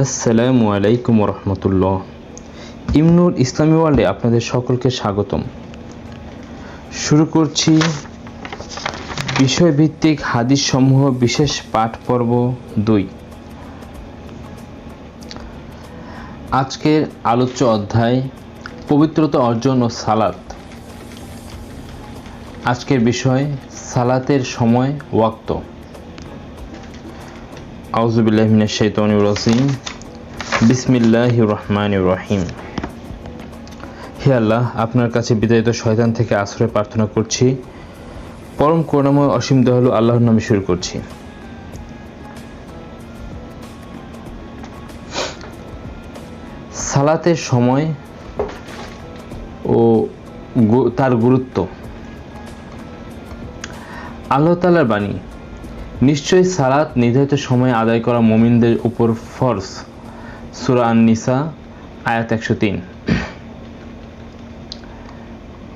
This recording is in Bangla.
আসসালামু আলাইকুম রহমতুল্লাহ। ইমনুর ইসলামী ওয়ার্ল্ডে আপনাদের সকলকে স্বাগতম। শুরু করছি বিষয়ভিত্তিক হাদিস সমূহ বিশেষ পাঠ পর্ব 2। আজকের আলোচ্য অধ্যায় পবিত্রতা অর্জন ও সালাত। আজকের বিষয় সালাতের সময় ওয়াক্ত। আউযু বিল্লাহি মিনাশ শাইতানির রাজিম। বিসমিল্লাহির রহমানির রহিম। হে আল্লাহ, আপনার কাছে বিতাড়িত শয়তান থেকে আশ্রয় প্রার্থনা করছি। পরম করুণাময় অসীম দয়ালু আল্লাহর নামে শুরু করছি। সালাতের সময় ও তার গুরুত্ব। আল্লাহ তাআলার বাণী, নিশ্চয়ই সালাত নির্ধারিত সময়ে আদায় করা মুমিনদের উপর ফরজ। সূরা আন-নিসা আয়াত 103।